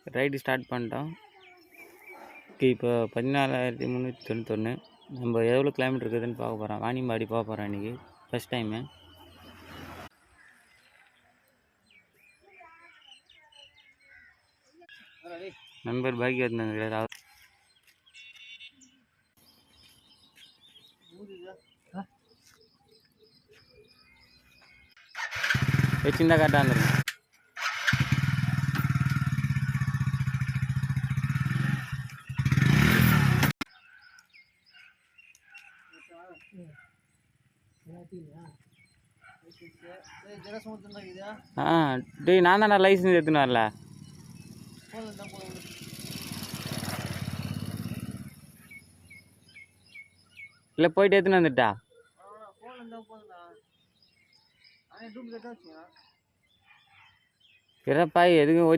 Ride start பண்ணிட்டோம். இப்போ 14,391. நம்ம எவ்வளோ கிலோமீட்டர் இருக்குதுன்னு பார்க்க போகிறோம். வாணியம்பாடி போக போகிறோம் இன்றைக்கி ஃபஸ்ட் டைமு. நண்பர் பாக்கியவர்தன் இருக்கிறார். வச்சுருந்தா கரெக்டாக இருந்துருங்க. டேய் நான் தானே லைசன்ஸ் எடுத்துன்னு வரல. இல்லை போயிட்டு எடுத்துன்னு வந்துட்டா இறப்பா எதுக்கும்